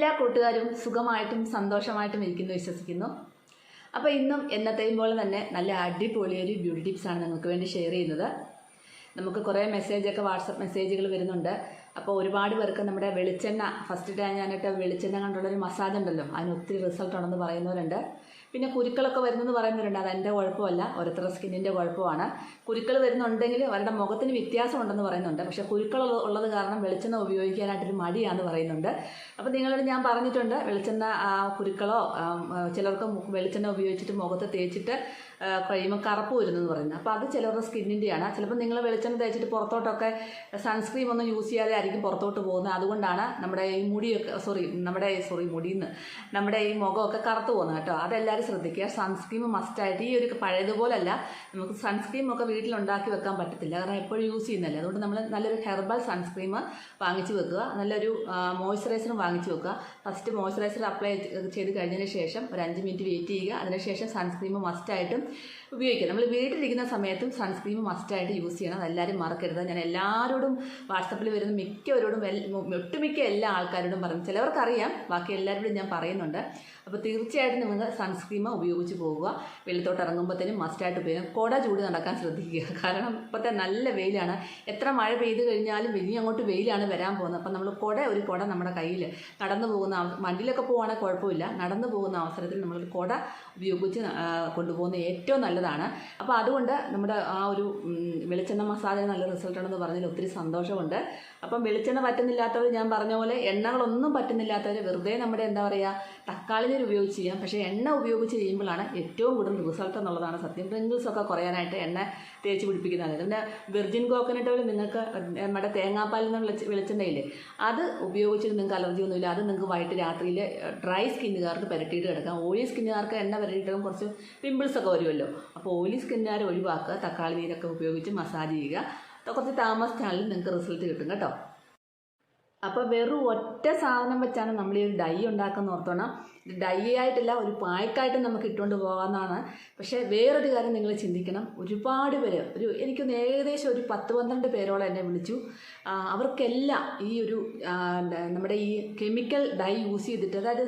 എല്ലാ കൂട്ടുകാരും സുഖമായിട്ടും സന്തോഷമായിട്ടും ഇരിക്കുന്നു വിശ്വസിക്കുന്നു. അപ്പോൾ ഇന്നും എന്നത്തെയും പോലെ തന്നെ നല്ല അടിപൊളിയൊരു ബ്യൂട്ടി ടിപ്സാണ് നിങ്ങൾക്ക് വേണ്ടി ഷെയർ ചെയ്യുന്നത്. നമുക്ക് കുറേ മെസ്സേജൊക്കെ വാട്സപ്പ് മെസ്സേജുകൾ വരുന്നുണ്ട്. അപ്പോൾ ഒരുപാട് പേർക്ക് നമ്മുടെ വെളിച്ചെണ്ണ ഫസ്റ്റ് ടൈം ഞാനിട്ട് വെളിച്ചെണ്ണ കണ്ടുള്ളൊരു മസാജ് ഉണ്ടല്ലോ, അതിന് ഒത്തിരി റിസൾട്ട് ഉണ്ടെന്ന് പറയുന്നവരുണ്ട്. പിന്നെ കുരുക്കളൊക്കെ വരുന്നെന്ന് പറയുന്നവരുണ്ട്. അതെൻ്റെ കുഴപ്പമല്ല, ഓരോരുത്തരുടെ സ്കിന്നിൻ്റെ കുഴപ്പമാണ്. കുരുക്കൾ വരുന്നുണ്ടെങ്കിൽ അവരുടെ മുഖത്തിന് വ്യത്യാസം ഉണ്ടെന്ന് പറയുന്നുണ്ട്. പക്ഷേ കുരുക്കൾ ഉള്ളത് കാരണം വെളിച്ചെണ്ണ ഉപയോഗിക്കാനായിട്ടൊരു മടിയാണെന്ന് പറയുന്നുണ്ട്. അപ്പോൾ നിങ്ങളോട് ഞാൻ പറഞ്ഞിട്ടുണ്ട്, വെളിച്ചെണ്ണ കുരുക്കളോ ചിലർക്ക് വെളിച്ചെണ്ണ ഉപയോഗിച്ചിട്ട് മുഖത്ത് തേച്ചിട്ട് കഴിയുമ്പോൾ കറുപ്പ് വരുന്നെന്ന് പറയുന്നത്. അപ്പോൾ അത് ചിലരുടെ സ്കിന്നിൻ്റെയാണ്. ചിലപ്പോൾ നിങ്ങൾ വെളിച്ചെണ്ണ തേച്ചിട്ട് പുറത്തോട്ടൊക്കെ സൺസ്ക്രീം ഒന്നും യൂസ് ചെയ്യാതെ ആയിരിക്കും പുറത്തോട്ട് പോകുന്നത്. അതുകൊണ്ടാണ് നമ്മുടെ ഈ മുടിയൊക്കെ മുടിയിൽ നമ്മുടെ ഈ മുഖമൊക്കെ കറുത്ത് പോകുന്നത് കേട്ടോ. അതെല്ലാവരും ശ്രദ്ധിക്കുക. സൺസ്ക്രീം മസ്റ്റായിട്ട്, ഈ ഒരു പഴയതുപോലല്ല, നമുക്ക് സൺസ്ക്രീം ഒക്കെ വീട്ടിലുണ്ടാക്കി വെക്കാൻ പറ്റത്തില്ല, കാരണം എപ്പോഴും യൂസ് ചെയ്യുന്നതല്ലേ. അതുകൊണ്ട് നമ്മൾ നല്ലൊരു ഹെർബൽ സൺസ്ക്രീം വാങ്ങിച്ച് വെക്കുക, നല്ലൊരു മോയ്സ്ചറൈസറും വാങ്ങിച്ച് വെക്കുക. ഫസ്റ്റ് മോയ്സ്ചറൈസർ അപ്ലൈ ചെയ്ത് കഴിഞ്ഞതിന് ശേഷം ഒരു 5 മിനിറ്റ് വെയിറ്റ് ചെയ്യുക. അതിനുശേഷം സൺസ്ക്രീം മസ്റ്റായിട്ടും ഉപയോഗിക്കുക. നമ്മൾ വീട്ടിലിരിക്കുന്ന സമയത്തും സൺസ്ക്രീം മസ്റ്റായിട്ട് യൂസ് ചെയ്യണം, അതെല്ലാവരും മറക്കരുത്. ഞാൻ എല്ലാവരോടും വാട്സപ്പിൽ വരുന്ന മിക്കവരോടും ഒട്ടുമിക്ക എല്ലാ ആൾക്കാരോടും പറയും. ചിലവർക്കറിയാം, ബാക്കി എല്ലാവരോടും ഞാൻ പറയുന്നുണ്ട്. അപ്പോൾ തീർച്ചയായിട്ടും നിങ്ങൾ സൺസ്ക്രീം ഉപയോഗിച്ച് പോകുക. വെളിത്തോട്ട് ഇറങ്ങുമ്പോഴത്തേനും മസ്റ്റായിട്ട് ഉപയോഗിക്കുക. കുട ചൂടി നടക്കാൻ ശ്രദ്ധിക്കുക, കാരണം ഇപ്പോഴത്തെ നല്ല വെയിലാണ്. എത്ര മഴ പെയ്ത് കഴിഞ്ഞാലും വലിയ അങ്ങോട്ട് വെയിലാണ് വരാൻ പോകുന്നത്. അപ്പം നമ്മൾ ഒരു കുട നമ്മുടെ കയ്യിൽ നടന്നു പോകുന്ന വണ്ടിയിലൊക്കെ പോകുവാണെങ്കിൽ കുഴപ്പമില്ല, നടന്നു പോകുന്ന അവസരത്തിൽ നമ്മളൊരു കുട ഉപയോഗിച്ച് കൊണ്ടുപോകുന്നത് ഏറ്റവും നല്ലതാണ്. അപ്പോൾ അതുകൊണ്ട് നമ്മുടെ ആ ഒരു വെളിച്ചെണ്ണ മസാജിന് നല്ല റിസൾട്ട് ഉണ്ടെന്ന് പറഞ്ഞതിൽ ഒത്തിരി സന്തോഷമുണ്ട്. അപ്പം വെളിച്ചെണ്ണ പറ്റുന്നില്ലാത്തവർ, ഞാൻ പറഞ്ഞ പോലെ എണ്ണകളൊന്നും പറ്റുന്നില്ലാത്തവർ വെറുതെ നമ്മുടെ എന്താ പറയുക തക്കാളി നീര് ഉപയോഗിച്ച് ചെയ്യാം. പക്ഷേ എണ്ണ ഉപയോഗിച്ച് ചെയ്യുമ്പോഴാണ് ഏറ്റവും കൂടുതൽ റിസൾട്ട് എന്നുള്ളതാണ് സത്യം. പിമ്പിൾസൊക്കെ കുറയാനായിട്ട് എണ്ണ തേച്ച് പിടിപ്പിക്കുന്നതാണ്. പിന്നെ വെർജിൻ കോക്കനട്ട് ഓയിൽ നിങ്ങൾക്ക് നമ്മുടെ തേങ്ങാപ്പാലിൽ നിന്ന് വെളിച്ചെണ്ണയില്ലേ, അത് ഉപയോഗിച്ചിട്ട് നിങ്ങൾക്ക് അലർജി ഒന്നുമില്ല. അത് നിങ്ങൾക്ക് വൈകിട്ട് രാത്രിയിൽ ഡ്രൈ സ്കിന്നുകാർക്ക് പുരട്ടിയിട്ട് കിടക്കാം. ഓയിലി സ്കിന്നുകാർക്ക് എണ്ണ പുരട്ടിയിട്ട് കുറച്ച് പിമ്പിൾസൊക്കെ വരുമല്ലോ. അപ്പോൾ ഓയിലി സ്കിന്നുകാർ ഒഴിവാക്കുക, തക്കാളി നീരൊക്കെ ഉപയോഗിച്ച് മസാജ് ചെയ്യുക. കുറച്ച് താമസിച്ചാലും നിങ്ങൾക്ക് റിസൾട്ട് കിട്ടും കേട്ടോ. അപ്പോൾ വെറും ഒറ്റ സാധനം വെച്ചാണ് നമ്മൾ ഈ ഒരു ഡൈ ഉണ്ടാക്കുന്ന ഓർത്തോണം. ഡൈ ആയിട്ടില്ല, ഒരു പായ്ക്കായിട്ട് നമുക്ക് ഇട്ടുകൊണ്ട് പോകാമെന്നാണ്. പക്ഷേ വേറൊരു കാര്യം നിങ്ങൾ ചിന്തിക്കണം, ഒരുപാട് പേര്, എനിക്കൊന്ന് ഏകദേശം ഒരു 10-12 പേരോളം എന്നെ വിളിച്ചു. അവർക്കെല്ലാം ഈ ഒരു നമ്മുടെ ഈ കെമിക്കൽ ഡൈ യൂസ് ചെയ്തിട്ട്, അതായത്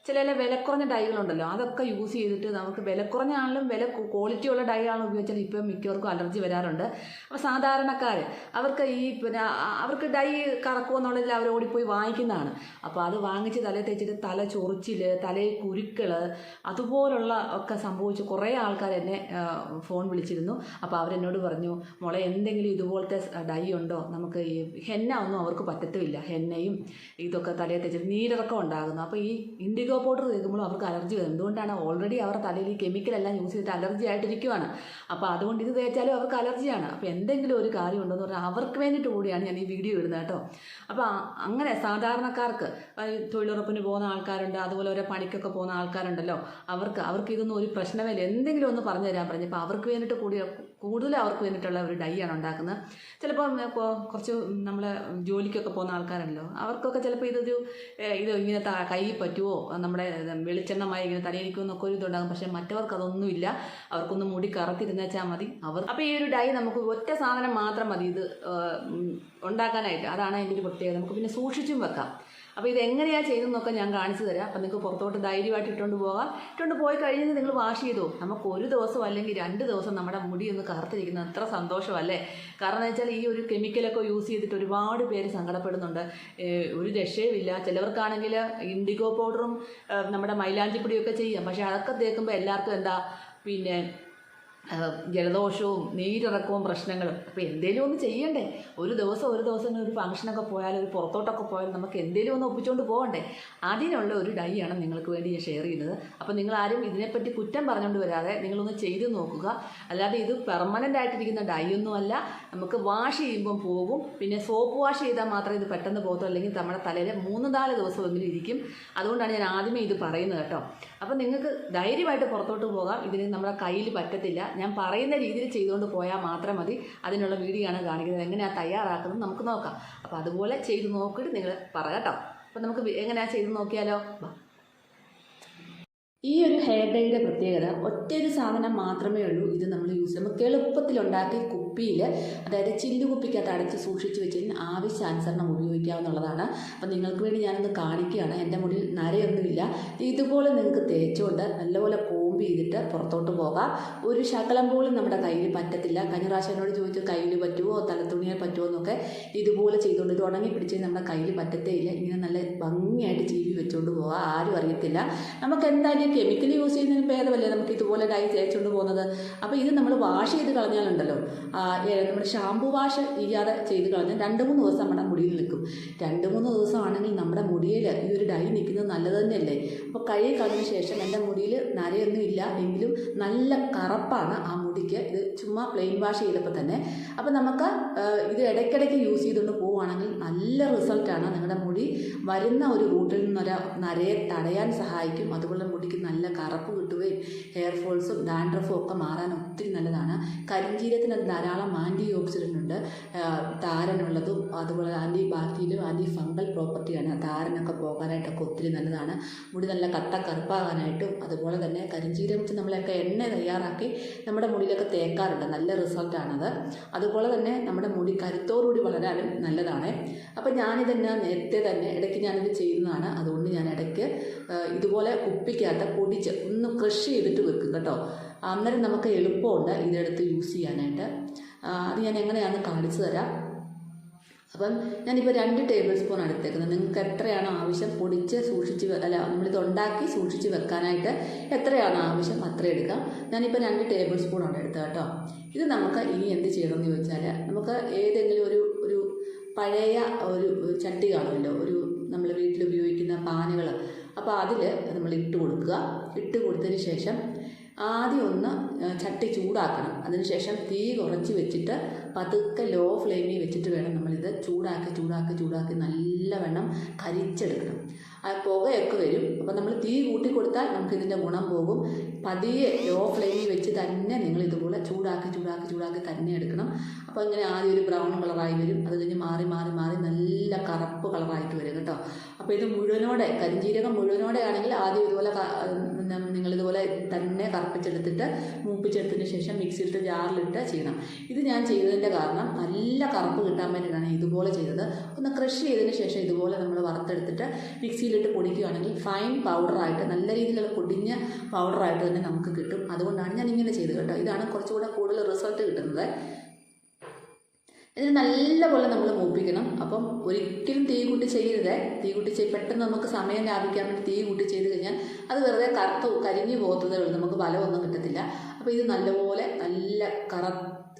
ചില വിലക്കുറഞ്ഞ ഡൈകളുണ്ടല്ലോ, അതൊക്കെ യൂസ് ചെയ്തിട്ട് നമുക്ക് വിലക്കുറഞ്ഞാണെങ്കിലും ക്വാളിറ്റിയുള്ള ഡൈ ആണ് ഉപയോഗിച്ചാൽ ഇപ്പം മിക്കവർക്കും അലർജി വരാറുണ്ട്. അപ്പോൾ സാധാരണക്കാർ അവർക്ക് അവർക്ക് ഡൈ കറക്കുമെന്നുള്ളതിൽ അവർ ഓടിപ്പോയി വാങ്ങിക്കുന്നതാണ്. അപ്പോൾ അത് വാങ്ങിച്ച് തലയിൽ തേച്ചിട്ട് തല ചൊറിച്ചിൽ, തലയിൽ കുരുക്കൾ, അതുപോലുള്ള ഒക്കെ സംഭവിച്ച് കുറേ ആൾക്കാർ എന്നെ ഫോൺ വിളിച്ചിരുന്നു. അപ്പോൾ അവരെന്നോട് പറഞ്ഞു, മോളെ എന്തെങ്കിലും ഇതുപോലത്തെ ഡൈ ഉണ്ടോ, നമുക്ക് ഈ ഹെന്ന ഒന്നും അവർക്ക് പറ്റത്തുമില്ല, ഹെന്നയും ഇതൊക്കെ തലയിൽ തേച്ചിട്ട് നീരിറക്കം ഉണ്ടാകുന്നു. അപ്പോൾ ഈ ഇൻഡിഗോ പൗഡർ തേക്കുമ്പോഴും അവർക്ക് അലർജി വരും. എന്തുകൊണ്ടാണ്? ഓൾറെഡി അവരുടെ തലയിൽ ഈ കെമിക്കലെല്ലാം യൂസ് ചെയ്തിട്ട് അലർജി ആയിട്ടിരിക്കുവാണ്. അപ്പോൾ അതുകൊണ്ട് ഇത് തേച്ചാലും അവർക്ക് അലർജിയാണ്. അപ്പോൾ എന്തെങ്കിലും ഒരു കാര്യം ഉണ്ടെന്ന് പറഞ്ഞാൽ അവർക്ക് വേണ്ടിയിട്ട് കൂടിയാണ് ഞാൻ ഈ വീഡിയോ ഇടുന്നത് കേട്ടോ. അപ്പോൾ അങ്ങനെ സാധാരണക്കാർക്ക്, തൊഴിലുറപ്പിന് പോകുന്ന ആൾക്കാരുണ്ട്, അതുപോലെ ഓരോ പണിക്കൊക്കെ പോകുന്ന ആൾക്കാരുണ്ടല്ലോ, അവർക്ക് ഇതൊന്നും ഒരു പ്രശ്നമില്ല, എന്തെങ്കിലും ഒന്ന് പറഞ്ഞു തരാൻ പറഞ്ഞു. അപ്പോൾ അവർക്ക് വേണ്ടിയിട്ട് കൂടുതൽ അവർക്ക് വേണ്ടിയിട്ടുള്ള ഒരു ഡൈ ആണ് ഉണ്ടാക്കുന്നത്. ചിലപ്പോൾ കുറച്ച് നമ്മൾ ജോലിക്കൊക്കെ പോകുന്ന ആൾക്കാരുണ്ടല്ലോ, അവർക്കൊക്കെ ചിലപ്പോൾ ഇത് ഇങ്ങനെ കൈ പറ്റുമോ, നമ്മുടെ വെളിച്ചെണ്ണമായി ഇങ്ങനെ തലയിരിക്കുമെന്നൊക്കെ ഒരു ഇതുണ്ടാകും. പക്ഷേ മറ്റവർക്ക് അതൊന്നുമില്ല, അവർക്കൊന്ന് മുടി കറുത്തിരുന്നേച്ചാൽ മതി. അപ്പോൾ ഈ ഒരു ഡൈ നമുക്ക് ഒറ്റ സാധനം മാത്രം മതി ഇത് ഉണ്ടാക്കാനായിട്ട്. അതാണ് അതിൻ്റെ ഒരു പ്രത്യേകത. നമുക്ക് പിന്നെ സൂക്ഷിച്ചും വെക്കാം. അപ്പോൾ ഇതെങ്ങനെയാണ് ചെയ്യുന്നതെന്നൊക്കെ ഞാൻ കാണിച്ചു തരാം. അപ്പോൾ നിങ്ങൾക്ക് പുറത്തോട്ട് ധൈര്യമായിട്ട് ഇട്ടുകൊണ്ട് പോകാം. ഇട്ടുകൊണ്ട് പോയി കഴിഞ്ഞാൽ നിങ്ങൾ വാഷ് ചെയ്തോ. നമുക്ക് ഒരു ദിവസം അല്ലെങ്കിൽ 2 ദിവസം നമ്മുടെ മുടി ഒന്ന് കറുത്തിരിക്കുന്നത് അത്ര സന്തോഷമല്ലേ. കാരണം എന്ന് വെച്ചാൽ ഈ ഒരു കെമിക്കലൊക്കെ യൂസ് ചെയ്തിട്ട് ഒരുപാട് പേര് സങ്കടപ്പെടുന്നുണ്ട്, ഒരു രക്ഷയുമില്ല. ചിലവർക്കാണെങ്കിൽ ഇൻഡിഗോ പൗഡറും നമ്മുടെ മൈലാഞ്ചിപ്പൊടിയൊക്കെ ചെയ്യാം. പക്ഷേ അതൊക്കെ തേക്കുമ്പോൾ എല്ലാവർക്കും എന്താ പിന്നെ ജലദോഷവും നീരിറക്കവും പ്രശ്നങ്ങളും. അപ്പോൾ എന്തെങ്കിലും ഒന്ന് ചെയ്യണ്ടേ. ഒരു ദിവസം ഒരു ഫംഗ്ഷനൊക്കെ പോയാൽ, ഒരു പുറത്തോട്ടൊക്കെ പോയാൽ നമുക്ക് എന്തെങ്കിലും ഒന്ന് ഒപ്പിച്ചുകൊണ്ട് പോകണ്ടേ. അതിനുള്ള ഒരു ഡൈ ആണ് നിങ്ങൾക്ക് വേണ്ടി ഞാൻ ഷെയർ ചെയ്യുന്നത്. അപ്പോൾ നിങ്ങളാരും ഇതിനെപ്പറ്റി കുറ്റം പറഞ്ഞുകൊണ്ട് വരാതെ നിങ്ങളൊന്ന് ചെയ്ത് നോക്കുക. അല്ലാതെ ഇത് പെർമനൻ്റ് ആയിട്ടിരിക്കുന്ന ഡൈ ഒന്നുമല്ല, നമുക്ക് വാഷ് ചെയ്യുമ്പം പോകും. പിന്നെ സോപ്പ് വാഷ് ചെയ്താൽ മാത്രമേ ഇത് പെട്ടെന്ന് പോകത്തുള്ളൂ, അല്ലെങ്കിൽ നമ്മുടെ തലയിൽ 3-4 ദിവസമെങ്കിലും ഇരിക്കും. അതുകൊണ്ടാണ് ഞാൻ ആദ്യമേ ഇത് പറയുന്നത് കേട്ടോ. അപ്പോൾ നിങ്ങൾക്ക് ധൈര്യമായിട്ട് പുറത്തോട്ട് പോകാം. ഇതിന് നമ്മുടെ കയ്യിൽ പറ്റത്തില്ല. ഞാൻ പറയുന്ന രീതിയിൽ ചെയ്തുകൊണ്ട് പോയാൽ മാത്രം മതി. അതിനുള്ള വീഡിയോ ആണ് കാണിക്കുന്നത്. എങ്ങനെയാണ് തയ്യാറാക്കുന്നത് നമുക്ക് നോക്കാം. അപ്പോൾ അതുപോലെ ചെയ്ത് നോക്കിയിട്ട് നിങ്ങൾ പറയാം കേട്ടോ. അപ്പോൾ നമുക്ക് എങ്ങനെയാണ് ചെയ്ത് നോക്കിയാലോ. ഈ ഒരു ഹെയർ ഡൈയുടെ പ്രത്യേകത ഒറ്റൊരു സാധനം മാത്രമേ ഉള്ളൂ. ഇത് നമ്മൾ യൂസ് ചെയ്യുമ്പോൾ എളുപ്പത്തിലുണ്ടാക്കി കുപ്പിയിൽ, അതായത് ചില്ല് കുപ്പിക്കകത്ത് അടച്ച് സൂക്ഷിച്ച് വെച്ച് കഴിഞ്ഞാൽ ആവശ്യാനുസരണം ഉപയോഗിക്കാവുന്നതാണ്. അപ്പം നിങ്ങൾക്ക് വേണ്ടി ഞാനൊന്ന് കാണിക്കുകയാണ്. എൻ്റെ മുടിയിൽ നരയൊന്നുമില്ല. ഇതുപോലെ നിങ്ങൾക്ക് തേച്ചുകൊണ്ട് നല്ലപോലെ കോമ്പ് ചെയ്തിട്ട് പുറത്തോട്ട് പോകാം. ഒരു ശകലം പോലും നമ്മുടെ കയ്യിൽ പറ്റത്തില്ല. കഴിഞ്ഞ പ്രാവശ്യം എന്നോട് ചോദിച്ചു കയ്യിൽ പറ്റുമോ, തലത്തുണിയാൽ പറ്റുമോ എന്നൊക്കെ. ഇതുപോലെ ചെയ്തുകൊണ്ട് ഇത് ഉണങ്ങി പിടിച്ച് നമ്മുടെ കയ്യിൽ പറ്റത്തേ ഇല്ല. ഇങ്ങനെ നല്ല ഭംഗിയായിട്ട് ചീവി വെച്ചുകൊണ്ട് പോകാം, ആരും അറിയത്തില്ല. നമുക്ക് എന്തായാലും കെമിക്കൽ യൂസ് ചെയ്യുന്നതിന് ഭേദമല്ലേ നമുക്ക് ഇതുപോലെ ഡൈ തേച്ചുകൊണ്ട് പോകുന്നത്. അപ്പോൾ ഇത് നമ്മൾ വാഷ് ചെയ്ത് കളഞ്ഞാലുണ്ടല്ലോ, നമ്മൾ ഷാമ്പു വാഷ് ചെയ്യാതെ ചെയ്ത് കളഞ്ഞാൽ 2-3 ദിവസം നമ്മുടെ മുടിയിൽ നിൽക്കും. 2-3 ദിവസമാണെങ്കിൽ നമ്മുടെ മുടിയിൽ ഈ ഒരു ഡൈ നിൽക്കുന്നത് നല്ലത് തന്നെയല്ലേ. അപ്പോൾ കഴുകി കളഞ്ഞ ശേഷം എൻ്റെ മുടിയിൽ നരയൊന്നും ഇല്ല എങ്കിലും നല്ല കറുപ്പാണ് ആ മുടിക്ക്. ഇത് ചുമ്മാ പ്ലെയിൻ വാഷ് ചെയ്തപ്പോൾ തന്നെ. അപ്പോൾ നമുക്ക് ഇത് ഇടയ്ക്കിടയ്ക്ക് യൂസ് ചെയ്തുകൊണ്ട് പോവുകയാണെങ്കിൽ നല്ല റിസൾട്ടാണ്. നിങ്ങളുടെ മുടി വരുന്ന ഒരു റൂട്ടിൽ നിന്നൊരു നരയെ തടയാൻ സഹായിക്കും. അതുപോലെ മുടിക്ക് നല്ല കറുപ്പ് കിട്ടുകയും ഹെയർ ഫോൾസും ഡാൻഡ്രഫും ഒക്കെ മാറാൻ ഒത്തിരി നല്ലതാണ്. കരിഞ്ജീരകത്തിന് ധാരാളം ആൻറ്റി ഓക്സിഡൻ്റ് ഉണ്ട്. താരനുള്ളതും അതുപോലെ ആൻറ്റി ബാക്ടീരിയലും ആൻറ്റി ഫംഗൽ പ്രോപ്പർട്ടിയാണ്. താരനൊക്കെ പോകാനായിട്ടൊക്കെ ഒത്തിരി നല്ലതാണ്. മുടി നല്ല കട്ട കറുപ്പാകാനായിട്ടും. അതുപോലെ തന്നെ കരിഞ്ജീരകം വെച്ച് നമ്മളൊക്കെ എണ്ണ തയ്യാറാക്കി നമ്മുടെ മുടിയിലൊക്കെ തേക്കാറുണ്ട്. നല്ല റിസൾട്ടാണത്. അതുപോലെ തന്നെ നമ്മുടെ മുടി കരുത്തോടുകൂടി വളരാനും നല്ലതാണ്. അപ്പം ഞാനിതെന്നെ നേരത്തെ തന്നെ ഇടയ്ക്ക് ഞാനിത് ചെയ്യുന്നതാണ്. അതുകൊണ്ട് ഞാൻ ഇടയ്ക്ക് ഇതുപോലെ കുപ്പിക്കകത്ത് പൊടിച്ച് ഒന്ന് ക്രഷ് ചെയ്തിട്ട് വെക്കും കേട്ടോ. അന്നേരം നമുക്ക് എളുപ്പമുണ്ട് ഇതെടുത്ത് യൂസ് ചെയ്യാനായിട്ട്. അത് ഞാൻ എങ്ങനെയാണെന്ന് കാണിച്ചു തരാം. അപ്പം ഞാനിപ്പോൾ 2 ടേബിൾ സ്പൂൺ എടുത്തേക്കുന്നത്. നിങ്ങൾക്ക് എത്രയാണോ ആവശ്യം പൊടിച്ച് സൂക്ഷിച്ച് നമ്മളിത് ഉണ്ടാക്കി സൂക്ഷിച്ച് വെക്കാനായിട്ട് എത്രയാണോ ആവശ്യം അത്ര എടുക്കാം. ഞാനിപ്പോൾ 2 ടേബിൾ സ്പൂണാണ് എടുത്തത് കേട്ടോ. ഇത് നമുക്ക് ഇനി എന്ത് ചെയ്യണമെന്ന് ചോദിച്ചാൽ, നമുക്ക് ഏതെങ്കിലും ഒരു പഴയ ഒരു ചട്ടി കാണുമല്ലോ, നമ്മൾ വീട്ടിൽ ഉപയോഗിക്കുന്ന പാനുകൾ. അപ്പോൾ അതിൽ നമ്മൾ ഇട്ട് കൊടുക്കുക. ഇട്ട് കൊടുത്തതിന് ശേഷം ആദ്യം ഒന്ന് ചട്ടി ചൂടാക്കണം. അതിനുശേഷം തീ കുറച്ച് വെച്ചിട്ട് പതുക്കെ ലോ ഫ്ലെയിമിൽ വെച്ചിട്ട് വേണം നമ്മളിത് ചൂടാക്കി നല്ലവണ്ണം കരിച്ചെടുക്കണം. ആ പുകയൊക്കെ വരും. അപ്പോൾ നമ്മൾ തീ കൂട്ടി കൊടുത്താൽ നമുക്കിതിൻ്റെ ഗുണം പോകും. പതിയെ ലോ ഫ്ലെയിമിൽ വെച്ച് തന്നെ നിങ്ങൾ ഇതുപോലെ ചൂടാക്കി തന്നെ എടുക്കണം. അപ്പോൾ ഇങ്ങനെ ആദ്യം ഒരു ബ്രൗൺ കളറായി വരും. അത് കഴിഞ്ഞ് മാറി നല്ല കറുപ്പ് കളറായിട്ട് വരും കേട്ടോ. അപ്പോൾ ഇത് മുഴുവനോടെ, കരിഞ്ജീരകം മുഴുവനോടെ ആണെങ്കിൽ ആദ്യം ഇതുപോലെ നിങ്ങളിതുപോലെ തന്നെ കറുപ്പിച്ചെടുത്തിട്ട് മൂപ്പിച്ചെടുത്തതിന് ശേഷം മിക്സിയിലിട്ട് ജാറിലിട്ട് ചെയ്യണം. ഇത് ഞാൻ ചെയ്തതിൻ്റെ കാരണം നല്ല കറുപ്പ് കിട്ടാൻ വേണ്ടിയിട്ടാണ് ഇതുപോലെ ചെയ്തത്. ഒന്ന് ക്രഷ് ചെയ്തതിന് ശേഷം ഇതുപോലെ നമ്മൾ വറുത്തെടുത്തിട്ട് മിക്സിയിലിട്ട് പൊടിക്കുകയാണെങ്കിൽ ഫൈൻ പൗഡറായിട്ട്, നല്ല രീതിയിലുള്ള പൊടിഞ്ഞ പൗഡറായിട്ട് തന്നെ നമുക്ക് കിട്ടും. അതുകൊണ്ടാണ് ഞാൻ ഇങ്ങനെ ചെയ്തത് കേട്ടോ. ഇതാണ് കുറച്ചുകൂടെ കൂടുതൽ റിസൾട്ട് കിട്ടുന്നത്. ഇതിന് നല്ലപോലെ നമ്മൾ മൂപ്പിക്കണം. അപ്പം ഒരിക്കലും തീ കൂട്ടി ചെയ്യരുത്. തീ കൂട്ടി പെട്ടെന്ന് നമുക്ക് സമയം ലാഭിക്കാൻ വേണ്ടി തീ കൂട്ടി ചെയ്ത് കഴിഞ്ഞാൽ അത് വെറുതെ കരിഞ്ഞു പോകത്തതേ ഉള്ളൂ. നമുക്ക് ഫലമൊന്നും കിട്ടത്തില്ല. അപ്പോൾ ഇത് നല്ലപോലെ നല്ല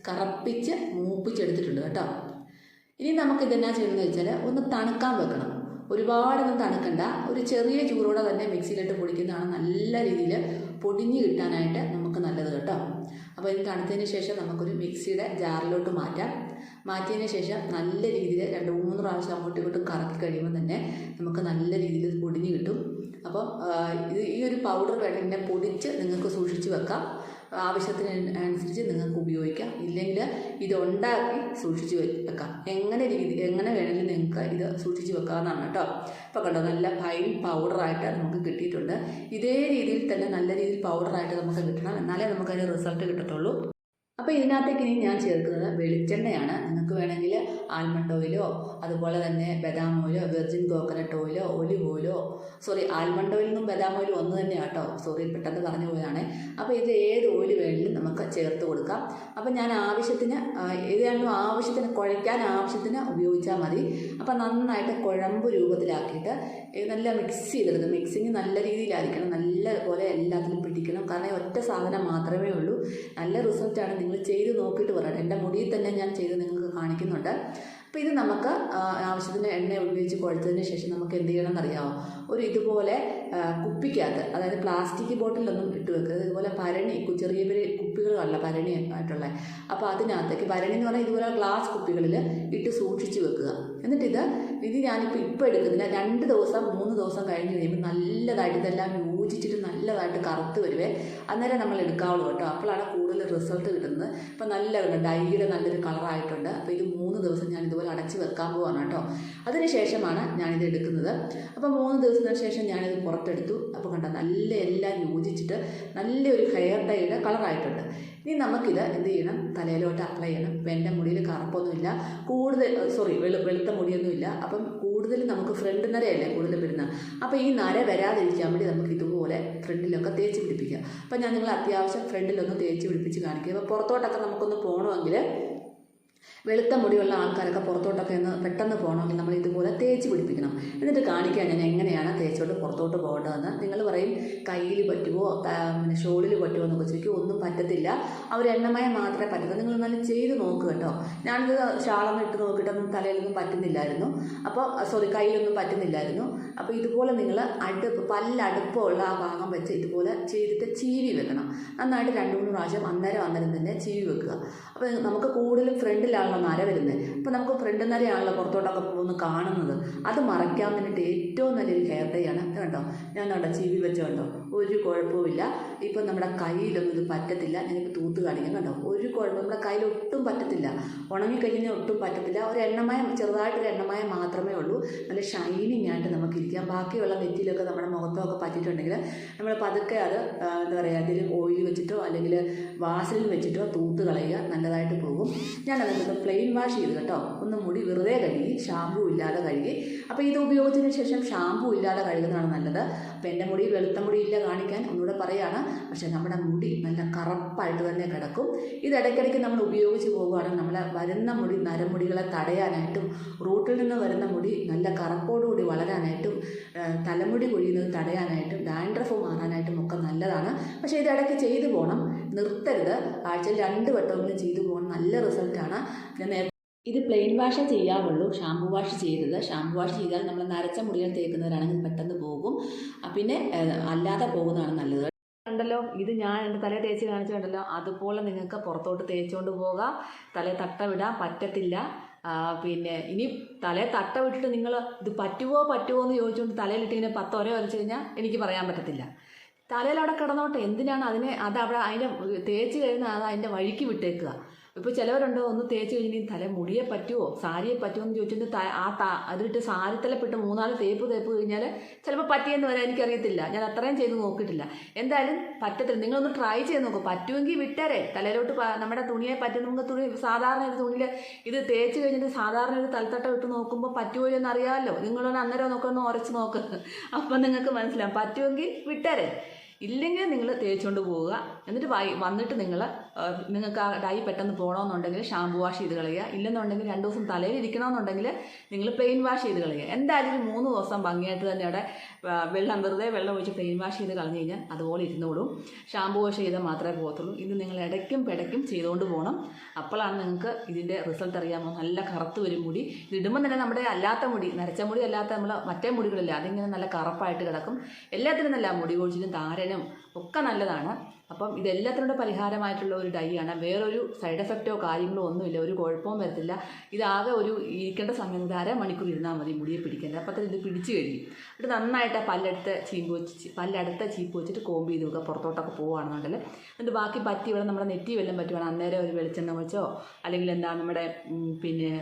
കറപ്പിച്ച് മൂപ്പിച്ചെടുത്തിട്ടുണ്ട് കേട്ടോ. ഇനി നമുക്ക് ഇതെന്നാ ചെയ്യണമെന്ന് വെച്ചാൽ ഒന്ന് തണുക്കാൻ വെക്കണം. ഒരുപാടൊന്നും തണുക്കണ്ട. ഒരു ചെറിയ ചൂടോടെ തന്നെ മിക്സിയിലിട്ട് പൊടിക്കുന്നതാണ് നല്ല രീതിയിൽ പൊടിഞ്ഞ് കിട്ടാനായിട്ട് നമുക്ക് നല്ലത് കേട്ടോ. അപ്പോൾ ഇത് തണുത്തതിന് ശേഷം നമുക്കൊരു മിക്സിയുടെ ജാറിലോട്ട് മാറ്റിയതിന് ശേഷം നല്ല രീതിയിൽ 2-3 പ്രാവശ്യം അങ്ങോട്ടും ഇങ്ങോട്ടും കറക്കി കഴിയുമ്പോൾ തന്നെ നമുക്ക് നല്ല രീതിയിൽ പൊടിഞ്ഞ് കിട്ടും. അപ്പം ഈ ഒരു പൗഡർ വേണം ഇങ്ങനെ പൊടിച്ച് നിങ്ങൾക്ക് സൂക്ഷിച്ച് വെക്കാം. ആവശ്യത്തിന് അനുസരിച്ച് നിങ്ങൾക്ക് ഉപയോഗിക്കാം. ഇല്ലെങ്കിൽ ഇതുണ്ടാക്കി സൂക്ഷിച്ച് വെക്കാം. എങ്ങനെ വേണമെങ്കിലും നിങ്ങൾക്ക് ഇത് സൂക്ഷിച്ച് വെക്കാവുന്നതാണ് കേട്ടോ. ഇപ്പോൾ കണ്ടോ, നല്ല ഫൈൻ പൗഡറായിട്ട് നമുക്ക് കിട്ടിയിട്ടുണ്ട്. ഇതേ രീതിയിൽ തന്നെ നല്ല രീതിയിൽ പൗഡറായിട്ട് നമുക്ക് കിട്ടണം. എന്നാലേ നമുക്കതിന് റിസൾട്ട് കിട്ടത്തുള്ളൂ. അപ്പോൾ ഇതിനകത്തേക്ക് ഇനി ഞാൻ ചേർക്കുന്നത് വെളിച്ചെണ്ണയാണ്. നിങ്ങൾക്ക് വേണമെങ്കിൽ ആൽമണ്ട് ഓയിലോ അതുപോലെ തന്നെ ബദാം ഓയിലോ വെർജിൻ കോക്കനട്ട് ഓയിലോ ഒലിവ് ഓയിലോ, ആൽമണ്ട് ഓയിലും ബദാം ഓയിലും ഒന്ന് തന്നെയാണ് കേട്ടോ. പെട്ടെന്ന് പറഞ്ഞു പോയതാണ്. അപ്പോൾ ഇത് ഏത് ഓയിൽ വേണമെങ്കിലും നമുക്ക് ചേർത്ത് കൊടുക്കാം. അപ്പോൾ ഞാൻ ആവശ്യത്തിന് ഏതാണോ ആവശ്യത്തിന് കുഴയ്ക്കാൻ ആവശ്യത്തിന് ഉപയോഗിച്ചാൽ മതി. അപ്പോൾ നന്നായിട്ട് കുഴമ്പ് രൂപത്തിലാക്കിയിട്ട് നല്ല മിക്സ് ചെയ്തെടുക്കും. മിക്സിങ് നല്ല രീതിയിലായിരിക്കണം. നല്ല പോലെ എല്ലാത്തിലും പിടിക്കണം. കാരണം ഒറ്റ സാധനം മാത്രമേ ഉള്ളൂ. നല്ല റിസൾട്ടാണ്. നിങ്ങൾ ചെയ്ത് നോക്കിയിട്ട് പറയണം. എൻ്റെ മുടിയിൽ തന്നെ ഞാൻ ചെയ്ത് നിങ്ങൾക്ക് കാണിക്കുന്നുണ്ട്. അപ്പോൾ ഇത് നമുക്ക് ആവശ്യത്തിന് എണ്ണ ഉപയോഗിച്ച് കുഴച്ചതിന് ശേഷം നമുക്ക് എന്ത് ചെയ്യണം എന്നറിയാമോ? ഇതുപോലെ കുപ്പിക്കകത്ത്, അതായത് പ്ലാസ്റ്റിക് ബോട്ടിലൊന്നും ഇട്ട് വെക്കരുത്. ഇതുപോലെ ഭരണി, ചെറിയ കുപ്പികളല്ല ഭരണി ആയിട്ടുള്ള. അപ്പോൾ അതിനകത്തേക്ക്, ഭരണി എന്ന് പറഞ്ഞാൽ ഇതുപോലെ ഗ്ലാസ് കുപ്പികളിൽ ഇട്ട് സൂക്ഷിച്ച് വെക്കുക. എന്നിട്ട് ഇത് ഞാനിപ്പോൾ എടുക്കുന്നില്ല. 2 ദിവസം 3 ദിവസം കഴിഞ്ഞ് കഴിയുമ്പോൾ നല്ലതായിട്ട് ഇതെല്ലാം യോജിച്ചിട്ട് നല്ലതായിട്ട് കറുത്ത് വരുവേ. അന്നേരം നമ്മൾ എടുക്കാവുള്ളൂ കേട്ടോ. അപ്പോഴാണ് കൂടുതൽ റിസൾട്ട് കിട്ടുന്നത്. ഇപ്പോൾ നല്ല ഡൈയുടെ നല്ലൊരു കളറായിട്ടുണ്ട്. അപ്പോൾ ഇത് 3 ദിവസം ഞാൻ ഇതുപോലെ അടച്ച് വെക്കാൻ പോവാണ് കേട്ടോ. അതിന് ശേഷമാണ് ഞാനിത് എടുക്കുന്നത്. അപ്പോൾ 3 ദിവസത്തിന് ശേഷം ഞാനിത് പുറത്തെടുത്തു. അപ്പോൾ കണ്ടോ, നല്ല എല്ലാം യോജിച്ചിട്ട് നല്ലൊരു ഹെയർ ഡൈയുടെ കളറായിട്ടുണ്ട്. ഇനി നമുക്കിത് എന്ത് ചെയ്യണം, തലയിലോട്ട് അപ്ലൈ ചെയ്യണം. ഇപ്പം എൻ്റെ മുടിയിൽ കറുപ്പൊന്നുമില്ല, കൂടുതൽ വെളുത്ത മുടിയൊന്നുമില്ല. അപ്പം കൂടുതൽ നമുക്ക് ഫ്രണ്ട് നരയല്ലേ കൂടുതൽ വരുന്നത്. അപ്പോൾ ഈ നര വരാതിരിക്കാൻ വേണ്ടി നമുക്ക് ഇതുപോലെ ഫ്രണ്ടിലൊക്കെ തേച്ച് പിടിപ്പിക്കാം. അപ്പം ഞാൻ നിങ്ങൾ അത്യാവശ്യം ഫ്രണ്ടിലൊന്ന് തേച്ച് പിടിപ്പിച്ച് കാണിക്കുക. അപ്പോൾ പുറത്തോട്ടൊക്കെ നമുക്കൊന്ന് പോകണമെങ്കിൽ, വെളുത്ത മുടിയുള്ള ആൾക്കാരൊക്കെ പുറത്തോട്ടൊക്കെ ഒന്ന് പെട്ടെന്ന് പോകണമെങ്കിൽ നമ്മൾ ഇതുപോലെ തേച്ച് പിടിപ്പിക്കണം. എന്നിട്ട് കാണിക്കാൻ ഞാൻ എങ്ങനെയാണ് തേച്ചോട്ട് പുറത്തോട്ട് പോകേണ്ടതെന്ന്. നിങ്ങൾ പറയും കയ്യിൽ പറ്റുമോ, പിന്നെ ഷോളിൽ പറ്റുമോ എന്നൊക്കെ ചോദിക്കും. ഒന്നും പറ്റത്തില്ല, അവർ എണ്ണമയം മാത്രമേ പറ്റത്തുള്ളൂ. നിങ്ങൾ എന്നാലും ചെയ്ത് നോക്കുക കേട്ടോ. ഞാനിത് ഷാളൊന്നും ഇട്ട് നോക്കിയിട്ടൊന്നും തലയിലൊന്നും പറ്റുന്നില്ലായിരുന്നു. അപ്പോൾ കയ്യിലൊന്നും പറ്റുന്നില്ലായിരുന്നു. അപ്പോൾ ഇതുപോലെ നിങ്ങൾ പല്ലടുപ്പമുള്ള ആ ഭാഗം വെച്ച് ഇതുപോലെ ചെയ്തിട്ട് ചീവി വെക്കണം. നന്നായിട്ട് 2-3 പ്രാവശ്യം അന്നേരം തന്നെ ചീവി വെക്കുക. അപ്പോൾ നമുക്ക് കൂടുതലും ഫ്രണ്ടിലാണല്ലോ നര വരുന്നത്. അപ്പോൾ നമുക്ക് ഫ്രണ്ട് നരയാണല്ലോ പുറത്തോട്ടൊക്കെ പോകുന്ന കാണുന്നത്. അത് മറയ്ക്കാൻ വേണ്ടിയിട്ട് ഏറ്റവും നല്ലൊരു ഹെയർ ഡേ ആണ്. കണ്ടോ, ഞാൻ കണ്ടോ ചീവി വെച്ചോ, കണ്ടോ, ഒരു കുഴപ്പമില്ല. ഇപ്പം നമ്മുടെ കയ്യിലൊന്നും ഇത് പറ്റത്തില്ല. ഞാനിപ്പോൾ തൂത്ത് കാണിക്കാം. കണ്ടോ, ഒരു കുഴപ്പം നമ്മുടെ കയ്യിൽ ഒട്ടും പറ്റത്തില്ല. ഉണങ്ങിക്കഴിഞ്ഞാൽ ഒട്ടും പറ്റത്തില്ല. ഒരു എണ്ണമയം, ചെറുതായിട്ടൊരു എണ്ണമയം മാത്രമേ ഉള്ളൂ. നല്ല ഷൈനിങ് ആയിട്ട് നമുക്കിരിക്കാം. ബാക്കിയുള്ള നെറ്റിയിലൊക്കെ നമ്മുടെ മുഖത്തൊക്കെ പറ്റിയിട്ടുണ്ടെങ്കിൽ നമ്മൾ പതുക്കെ അത് എന്താ പറയുക, അതിൽ ഓയിൽ വെച്ചിട്ടോ അല്ലെങ്കിൽ വാസലിൻ വെച്ചിട്ടോ തൂത്ത് കളയുക, നല്ലതായിട്ട് പോകും. ഞാനതൊന്ന് പ്ലെയിൻ വാഷ് ചെയ്ത് കേട്ടോ, ഒന്ന് മുടി വെറുതെ കഴുകി, ഷാമ്പൂ ഇല്ലാതെ കഴുകി. അപ്പോൾ ഇത് ഉപയോഗിച്ചതിന് ശേഷം ഷാമ്പൂ ഇല്ലാതെ കഴുകുന്നതാണ് നല്ലത്. അപ്പോൾ എൻ്റെ മുടി വെളുത്ത മുടി ഇല്ല കാണിക്കാൻ ഒന്നുകൂടെ പറയുകയാണ്. പക്ഷേ നമ്മുടെ മുടി നല്ല കറുപ്പായിട്ട് തന്നെ കിടക്കും. ഇത് ഇടയ്ക്കിടയ്ക്ക് നമ്മൾ ഉപയോഗിച്ച് പോകുകയാണെങ്കിൽ നമ്മളെ വരുന്ന മുടി, നരമുടികളെ തടയാനായിട്ടും റൂട്ടിൽ നിന്ന് വരുന്ന മുടി നല്ല കറുപ്പോടുകൂടി വളരാനായിട്ടും തലമുടി കൊഴിയുന്നത് തടയാനായിട്ടും ഡാൻഡ്രഫ് മാറാനായിട്ടും ഒക്കെ നല്ലതാണ്. പക്ഷേ ഇത് ഇടയ്ക്ക് ചെയ്തു പോകണം, നിർത്തരുത്. ആഴ്ചയിൽ 2 വട്ടമെങ്കിലും ചെയ്തു പോകണം. നല്ല റിസൾട്ടാണ്. ഞാൻ ഇത് പ്ലെയിൻ വാഷേ ചെയ്യാവുള്ളൂ, ഷാമ്പു വാഷ് ചെയ്തത്. ഷാമ്പു വാഷ് ചെയ്താൽ നമ്മൾ നരച്ച മുടികൾ തേക്കുന്നവരാണെങ്കിൽ പെട്ടെന്ന് പോകും. പിന്നെ അല്ലാതെ പോകുന്നതാണ് നല്ലത്. കണ്ടല്ലോ, ഇത് ഞാൻ എൻ്റെ തലയിൽ തേച്ച് കാണിച്ചു കണ്ടല്ലോ. അതുപോലെ നിങ്ങൾക്ക് പുറത്തോട്ട് തേച്ചുകൊണ്ട് പോകാം. തലയിൽ തട്ട വിടാൻ പറ്റത്തില്ല. പിന്നെ ഇനി തലയിൽ തട്ട വിട്ടിട്ട് നിങ്ങൾ ഇത് പറ്റുമോ എന്ന് ചോദിച്ചുകൊണ്ട് തലയിലിട്ട് ഇങ്ങനെ 10 ഒര വരച്ച് കഴിഞ്ഞാൽ എനിക്ക് പറയാൻ പറ്റത്തില്ല. തലയിൽ അവിടെ കിടന്നോട്ടെ, എന്തിനാണ് അതിൻ്റെ തേച്ച് കഴിഞ്ഞാൽ അത് അതിൻ്റെ വഴിക്ക് വിട്ടേക്കുക. ഇപ്പോൾ ചിലവരുണ്ടോ ഒന്ന് തേച്ച് കഴിഞ്ഞാൽ തല മുടിയെ പറ്റുമോ, സാരിയെ പറ്റുമോ എന്ന് ചോദിച്ചിട്ട് അതിട്ട് സാരിത്തലപ്പെട്ട് 3-4 തേപ്പ് കഴിഞ്ഞാൽ ചിലപ്പോൾ പറ്റിയെന്ന് വരാൻ എനിക്കറിയത്തില്ല. ഞാൻ അത്രയും ചെയ്ത് നോക്കിയിട്ടില്ല. എന്തായാലും പറ്റത്തില്ല. നിങ്ങളൊന്ന് ട്രൈ ചെയ്ത് നോക്കും. പറ്റുമെങ്കിൽ വിട്ടേരെ. തലയിലോട്ട് നമ്മുടെ തുണിയെ പറ്റും. നമുക്ക് സാധാരണ ഒരു തുണിയിൽ ഇത് തേച്ച് കഴിഞ്ഞിട്ട് സാധാരണ ഒരു തലത്തട്ട ഇട്ട് നോക്കുമ്പോൾ പറ്റുമോ എന്ന് അറിയാമല്ലോ. നിങ്ങളൊന്ന് അന്നേരം നോക്കൊന്ന് ഉരച്ച് നോക്ക്. അപ്പം നിങ്ങൾക്ക് മനസ്സിലാവും. പറ്റുമെങ്കിൽ വിട്ടേരെ, ഇല്ലെങ്കിൽ നിങ്ങൾ തേച്ചുകൊണ്ട് പോവുക. എന്നിട്ട് വന്നിട്ട് നിങ്ങൾക്ക് ആ ഡൈ പെട്ടെന്ന് പോകണമെന്നുണ്ടെങ്കിൽ ഷാമ്പു വാഷ് ചെയ്ത് കളയുക. ഇല്ലെന്നുണ്ടെങ്കിൽ 2 ദിവസം തലയിൽ ഇരിക്കണമെന്നുണ്ടെങ്കിൽ നിങ്ങൾ പ്ലെയിൻ വാഷ് ചെയ്ത് കളയുക. എന്തായാലും ഒരു 3 ദിവസം ഭംഗിയായിട്ട് തന്നെ അവിടെ വെറുതെ വെള്ളം ഒഴിച്ച് പ്ലെയിൻ വാഷ് ചെയ്ത് കളഞ്ഞു കഴിഞ്ഞാൽ അതുപോലെ ഇരുന്നോളും. ഷാമ്പു വാഷ് ചെയ്താൽ മാത്രമേ പോകത്തുള്ളൂ. ഇത് നിങ്ങൾ ഇടയ്ക്കും പിടയ്ക്കും ചെയ്തുകൊണ്ട് പോകണം. അപ്പോഴാണ് നിങ്ങൾക്ക് ഇതിൻ്റെ റിസൾട്ട് അറിയാമോ. നല്ല കറുത്ത് വരും മുടി. ഇതിടുമ്പോൾ തന്നെ നമ്മുടെ അല്ലാത്ത മുടി, നരച്ച മുടി അല്ലാത്ത നമ്മൾ മറ്റേ മുടികളില്ല, അതിങ്ങനെ നല്ല കറുപ്പായിട്ട് കിടക്കും. എല്ലാത്തിനും നല്ല മുടി കൊഴിച്ചിലും താരനും ഒക്കെ നല്ലതാണ്. അപ്പം ഇതെല്ലാത്തിനുള്ള പരിഹാരമായിട്ടുള്ള ഒരു ഡൈ ആണ്. വേറൊരു സൈഡ് എഫക്റ്റോ കാര്യങ്ങളോ ഒന്നുമില്ല, ഒരു കുഴപ്പവും വരത്തില്ല. ഇതാകെ ഇരിക്കേണ്ട സമയം 1/2 മണിക്കൂർ ഇരുന്നാൽ മതി മുടിയെ പിടിക്കേണ്ട. അപ്പോൾ ഇത് പിടിച്ച് കഴിയും. എന്നിട്ട് നന്നായിട്ട് പല്ലടുത്ത ചീപ്പ് വെച്ചിട്ട് കോമ്പ് ചെയ്ത് വെക്കുക. പുറത്തോട്ടൊക്കെ പോവുകയാണെന്നുണ്ടെങ്കിൽ എന്നിട്ട് ബാക്കി പറ്റി ഇവിടെ നമ്മുടെ നെറ്റി വല്ലതും പറ്റുവാണ് അന്നേരം ഒരു വെളിച്ചെണ്ണ വെച്ചോ അല്ലെങ്കിൽ നമ്മുടെ പിന്നെ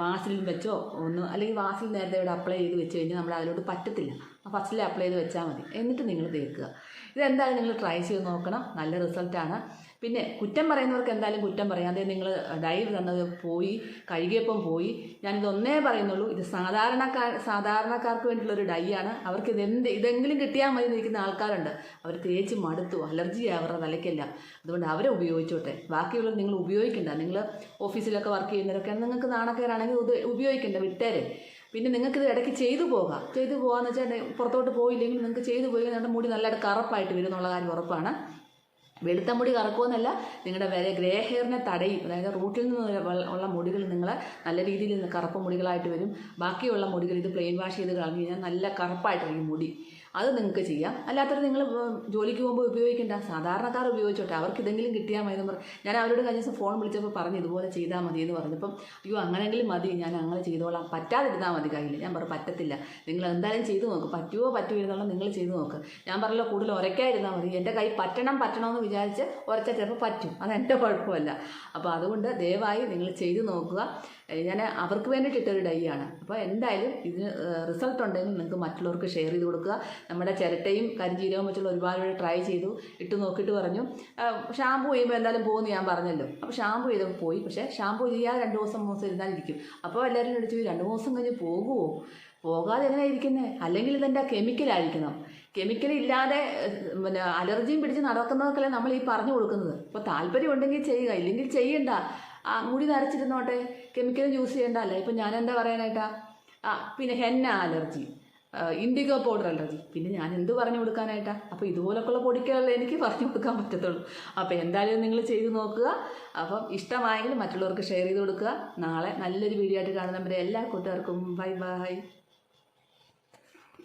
വാസലിൻ വെച്ചോ അല്ലെങ്കിൽ വാസലിൻ നേരത്തെ ഇവിടെ അപ്ലൈ ചെയ്ത് വെച്ച് കഴിഞ്ഞാൽ നമ്മൾ അതിലോട്ട് പറ്റത്തില്ല. ഫസ്റ്റിൽ അപ്ലൈ ചെയ്ത് വെച്ചാൽ മതി. എന്നിട്ട് നിങ്ങൾ തേക്കുക. ഇതെന്തായാലും നിങ്ങൾ ട്രൈ ചെയ്ത് നോക്കണം. നല്ല റിസൾട്ടാണ്. പിന്നെ കുറ്റം പറയുന്നവർക്ക് എന്തായാലും കുറ്റം പറയാം. അതേ നിങ്ങൾ ഡൈ തന്നത് കഴുകിയപ്പം പോയി. ഞാനിതൊന്നേ പറയുന്നുള്ളൂ, ഇത് സാധാരണക്കാർക്ക് വേണ്ടിയിട്ടുള്ളൊരു ഡൈ ആണ്. അവർക്ക് ഇതെങ്കിലും കിട്ടിയാൽ മതി നിൽക്കുന്ന ആൾക്കാരുണ്ട്. അവർ തേച്ച് മടുത്തു, അലർജിയാണ് അവരുടെ തലയ്ക്കല്ല. അതുകൊണ്ട് അവരെ ഉപയോഗിച്ചോട്ടെ. ബാക്കിയുള്ളത് നിങ്ങൾ ഉപയോഗിക്കണ്ട. നിങ്ങൾ ഓഫീസിലൊക്കെ വർക്ക് ചെയ്യുന്നവരൊക്കെ നിങ്ങൾക്ക് നാണക്കേടാണെങ്കിൽ ഉപയോഗിക്കണ്ട, വിട്ടേരെ. പിന്നെ നിങ്ങൾക്കിത് ഇടയ്ക്ക് ചെയ്തു പോകാമെന്ന് വെച്ചാൽ പുറത്തോട്ട് പോയില്ലെങ്കിൽ നിങ്ങൾക്ക് ചെയ്തു പോയി നിങ്ങളുടെ മുടി നല്ലതായിട്ട് കറുപ്പായിട്ട് വരും എന്നുള്ള കാര്യം ഉറപ്പാണ്. വെളുത്ത മുടി കറക്കുമെന്നല്ല, നിങ്ങളുടെ ഗ്രേ ഹെയറിനെ തടയും. അതായത് റൂട്ടിൽ നിന്ന് ഉള്ള മുടികൾ നിങ്ങൾ നല്ല രീതിയിൽ കറുപ്പ് മുടികളായിട്ട് വരും. ബാക്കിയുള്ള മുടികൾ ഇത് പ്ലെയിൻ വാഷ് ചെയ്ത് കളഞ്ഞു കഴിഞ്ഞാൽ നല്ല കറുപ്പായിട്ടായിരിക്കും മുടി. അത് നിങ്ങൾക്ക് ചെയ്യാം. അല്ലാത്തത് നിങ്ങൾ ജോലിക്ക് പോകുമ്പോൾ ഉപയോഗിക്കേണ്ട, സാധാരണക്കാർ ഉപയോഗിച്ചോട്ടെ. അവർക്ക് ഇതെങ്കിലും കിട്ടിയാൽ മതി എന്ന് ഞാൻ അവരോട് കഴിഞ്ഞ ദിവസം ഫോൺ വിളിച്ചപ്പോൾ പറഞ്ഞു ഇതുപോലെ ചെയ്താൽ മതി എന്ന് പറഞ്ഞപ്പം അയ്യോ അങ്ങനെയെങ്കിലും മതി, ഞാൻ അങ്ങനെ ചെയ്തോളാം, പറ്റാതിരുന്നാൽ മതി കയ്യിൽ. ഞാൻ പറഞ്ഞു പറ്റത്തില്ല, നിങ്ങൾ എന്തായാലും ചെയ്ത് നോക്ക്. പറ്റുമോ എന്നുള്ള നിങ്ങൾ ചെയ്ത് നോക്ക്. ഞാൻ പറഞ്ഞല്ലോ കൂടുതൽ ഉരയ്ക്കാതിരുന്നാൽ മതി. എൻ്റെ കൈ പറ്റണമെന്ന് വിചാരിച്ച് ഉരച്ചാൽ ചിലപ്പോൾ പറ്റും, അതെൻ്റെ കുഴപ്പമല്ല. അപ്പോൾ അതുകൊണ്ട് ദയവായി നിങ്ങൾ ചെയ്ത് നോക്കുക. ഞാൻ അവർക്ക് വേണ്ടിയിട്ടിട്ടൊരു ഡൈ ആണ്. അപ്പോൾ എന്തായാലും ഇതിന് റിസൾട്ട് ഉണ്ടെങ്കിൽ നിങ്ങൾക്ക് മറ്റുള്ളവർക്ക് ഷെയർ ചെയ്ത് കൊടുക്കുക. നമ്മുടെ ചിരട്ടയും കരിഞ്ജീരകവും വെച്ചുള്ള ഒരുപാട് ട്രൈ ചെയ്തു, ഇട്ട് നോക്കിയിട്ട് പറഞ്ഞു ഷാമ്പു ചെയ്യുമ്പോൾ എന്തായാലും പോകുമെന്ന് ഞാൻ പറഞ്ഞല്ലോ. അപ്പോൾ ഷാമ്പു ചെയ്തപ്പോൾ പോയി. പക്ഷേ ഷാമ്പു ചെയ്യാതെ 2 ദിവസം 3 ദിവസം ഇരുന്നാലിരിക്കും. അപ്പോൾ എല്ലാവരും ചോദിച്ചു 2 ദിവസം കഴിഞ്ഞ് പോകുമോ? പോകാതെ എങ്ങനെ ഇരിക്കുന്നത്? അല്ലെങ്കിൽ ഇതെൻ്റെ കെമിക്കലായിരിക്കണം. കെമിക്കൽ ഇല്ലാതെ പിന്നെ അലർജിയും പിടിച്ച് നടക്കുന്നവർക്കല്ലേ നമ്മൾ ഈ പറഞ്ഞു കൊടുക്കുന്നത്. അപ്പോൾ താല്പര്യം ഉണ്ടെങ്കിൽ ചെയ്യുക, ഇല്ലെങ്കിൽ ചെയ്യണ്ട. മുടി നരച്ചിരുന്നോട്ടെ, കെമിക്കൽ യൂസ് ചെയ്യേണ്ട. അല്ല ഇപ്പം ഞാൻ എന്താ പറയാനായിട്ടാ, പിന്നെ henna allergy, IndiGo powder allergy, പിന്നെ ഞാൻ എന്ത് പറഞ്ഞു കൊടുക്കാനായിട്ടാ? അപ്പോൾ ഇതുപോലൊക്കെയുള്ള പൊടിക്കലല്ലേ എനിക്ക് പറഞ്ഞു കൊടുക്കാൻ പറ്റത്തുള്ളൂ. അപ്പോൾ എന്തായാലും നിങ്ങൾ ചെയ്ത് നോക്കുക. അപ്പം ഇഷ്ടമായെങ്കിൽ മറ്റുള്ളവർക്ക് ഷെയർ ചെയ്ത് കൊടുക്കുക. നാളെ നല്ലൊരു വീഡിയോ ആയിട്ട് കാണുന്നവരെ എല്ലാ കൂട്ടുകാർക്കും ബൈ ബൈ.